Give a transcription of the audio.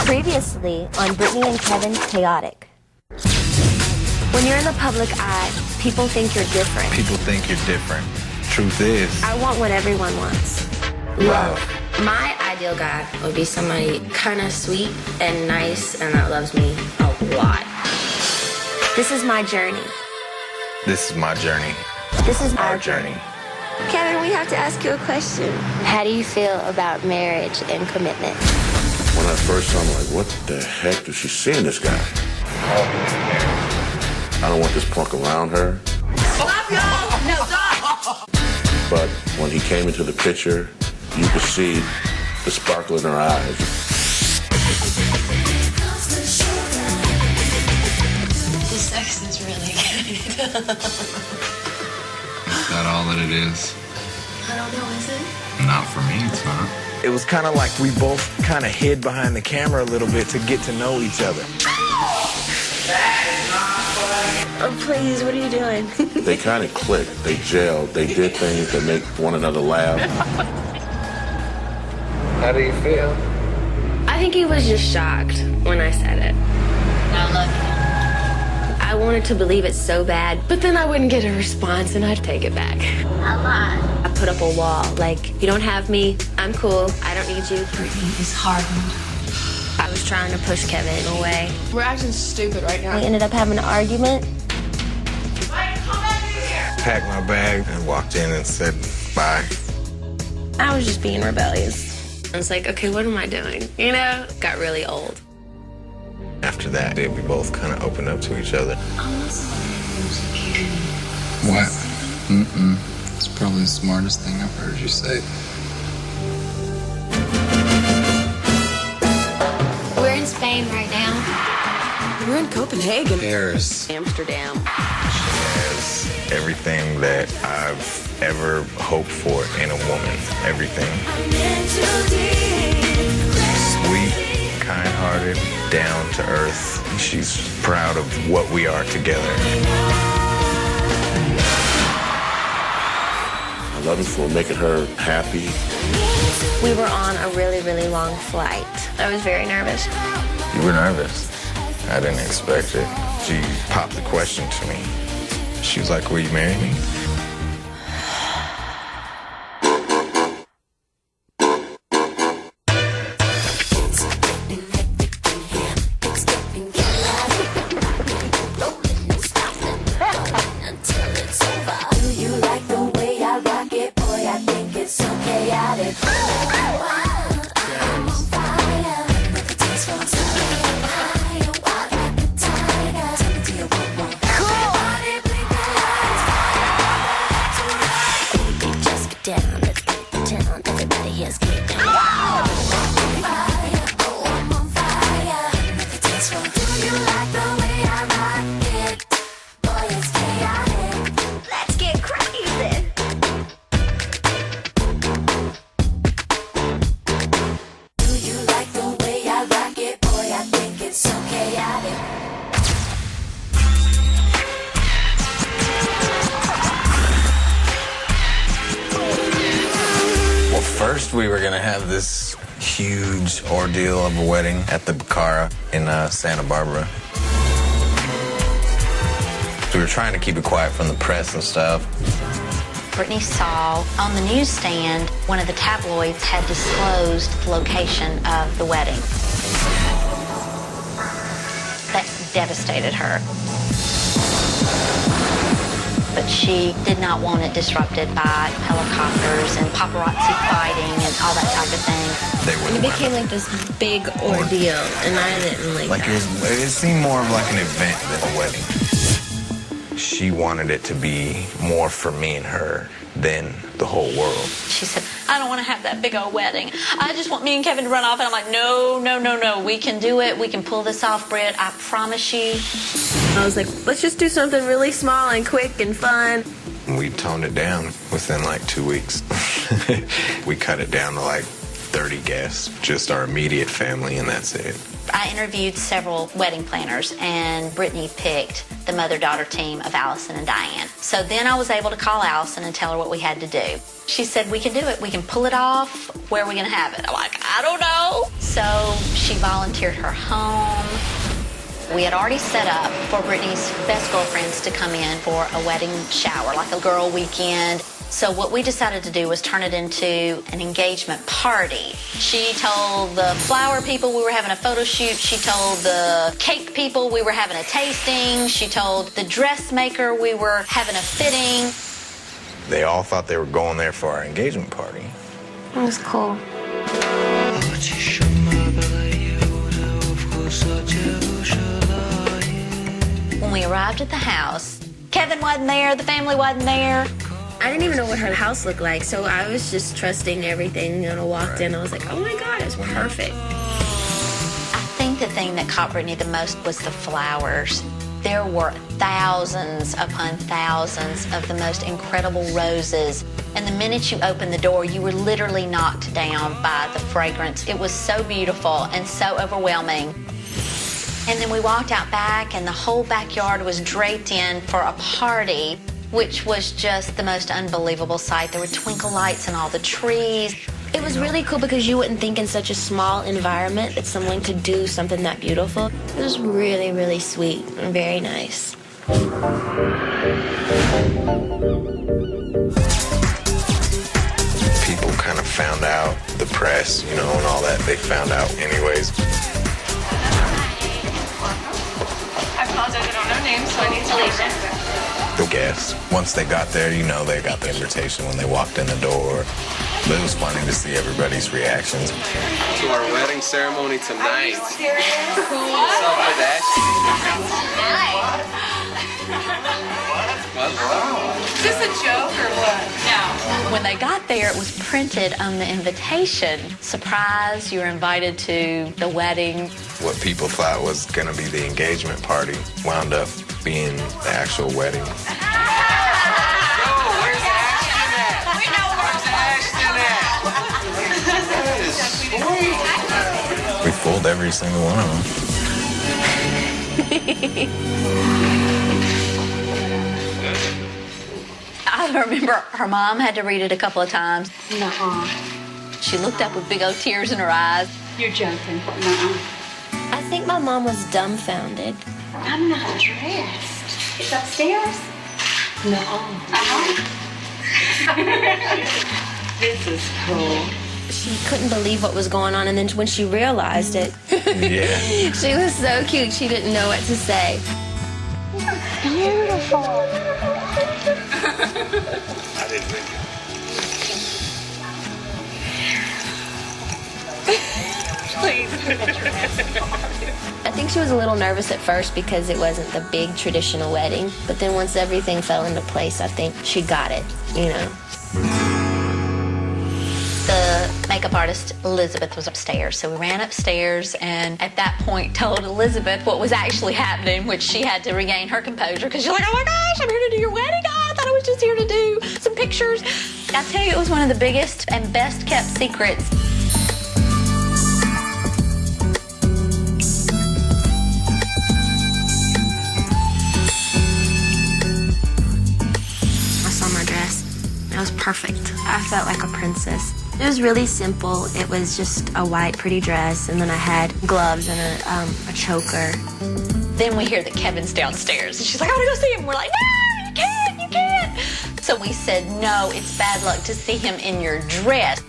Previously on Britney and Kevin's Chaotic. When you're in the public eye, people think you're different. People think you're different. Truth is, I want what everyone wants. love. My ideal guy would be somebody kind of sweet and nice and that loves me a lot. This is my journey. This is my journey. This is Our journey. Kevin, we have to ask you a question. How do you feel about marriage and commitment? When I first saw him, I'm like, what the heck does she see in this guy? I don't want this punk around her. Stop, y'all! No, stop! But when he came into the picture, you could see the sparkle in her eyes. The sex is really good. Is that all that it is? I don't know, is it? Not for me, it's not. It was kind of like we both kind of hid behind the camera a little bit to get to know each other. Oh, please, what are you doing? They kind of clicked, they gelled, they did things that make one another laugh. How do you feel? I think he was just shocked when I said it. I love you. I wanted to believe it so bad, but then I wouldn't get a response and I'd take it back. I lied. I put up a wall, like, you don't have me, I'm cool, I don't need you. Britney is hardened. I was trying to push Kevin away. We're acting stupid right now. We ended up having an argument. Packed my bag and walked in and said bye. I was just being rebellious. I was like, okay, what am I doing? You know? Got really old. After that, we both kind of opened up to each other. What? It's probably the smartest thing I've heard you say. We're in Spain right now. We're in Copenhagen. Paris. Amsterdam. As everything that I've ever hoped for in a woman. Everything. Sweet, kind-hearted, down to earth. She's proud of what we are together. I love him for making her happy. We were on a really, really long flight. I was very nervous. You were nervous. I didn't expect it. She popped the question to me. She was like, will you marry me? First, we were gonna have this huge ordeal of a wedding at the Bacara in Santa Barbara. We were trying to keep it quiet from the press and stuff. Britney saw on the newsstand one of the tabloids had disclosed the location of the wedding. That devastated her. But she did not want it disrupted by helicopters and paparazzi fighting and all that type of thing. It became like this big ordeal, and I didn't like that. It seemed more of like an event than a wedding. She wanted it to be more for me and her than the whole world. She said, I don't want to have that big old wedding. I just want me and Kevin to run off. And I'm like, no, no, no, no. We can do it. We can pull this off, Britt. I promise you. I was like, let's just do something really small and quick and fun. We toned it down within like 2 weeks. We cut it down to like 30 guests, just our immediate family, and that's it. I interviewed several wedding planners, and Britney picked the mother-daughter team of Allison and Diane. So then I was able to call Allison and tell her what we had to do. She said, we can do it. We can pull it off. Where are we going to have it? I'm like, I don't know. So She volunteered her home. We had already set up for Britney's best girlfriends to come in for a wedding shower, like a girl weekend. So what we decided to do was turn it into an engagement party. She told the flower people we were having a photo shoot. She told the cake people we were having a tasting. She told the dressmaker we were having a fitting. They all thought they were going there for our engagement party. It was cool. When we arrived at the house, Kevin wasn't there, the family wasn't there. I didn't even know what her house looked like, so I was just trusting everything. I walked in, I was like, oh my God, it's perfect. I think the thing that caught Britney the most was the flowers. There were thousands upon thousands of the most incredible roses. And the minute you opened the door, you were literally knocked down by the fragrance. It was so beautiful and so overwhelming. And then we walked out back, and the whole backyard was draped in for a party, which was just the most unbelievable sight. There were twinkle lights in all the trees. It was really cool because you wouldn't think in such a small environment that someone could do something that beautiful. It was really, really sweet and very nice. People kind of found out, the press, and all that, they found out anyways. I apologize, I don't know names, so I need to The guests, once they got there, they got the invitation when they walked in the door. But it was funny to see everybody's reactions. To our wedding ceremony tonight. What's up with that? Is this a joke or what? No. When they got there, it was printed on the invitation. Surprise, you were invited to the wedding. What people thought was going to be the engagement party wound up being the actual wedding. We fooled every single one of them. I remember her mom had to read it a couple of times. Nuh-uh. She looked up with big old tears in her eyes. You're joking. Nuh-uh. I think my mom was dumbfounded. I'm not dressed. It's upstairs? No. This is cool. She couldn't believe what was going on, and then when she realized it, Yeah. she was so cute, she didn't know what to say. Beautiful. I didn't think it. I think she was a little nervous at first because it wasn't the big traditional wedding, but then once everything fell into place, I think she got it, The makeup artist, Elizabeth, was upstairs. So we ran upstairs and at that point told Elizabeth what was actually happening, which she had to regain her composure because she's like, oh my gosh, I'm here to do your wedding. Oh, I thought I was just here to do some pictures. I tell you, it was one of the biggest and best kept secrets. I saw my dress. It was perfect. I felt like a princess. It was really simple. It was just a white, pretty dress, and then I had gloves and a choker. Then we hear that Kevin's downstairs, and she's like, I want to go see him. We're like, no, you can't. So we said, no, it's bad luck to see him in your dress.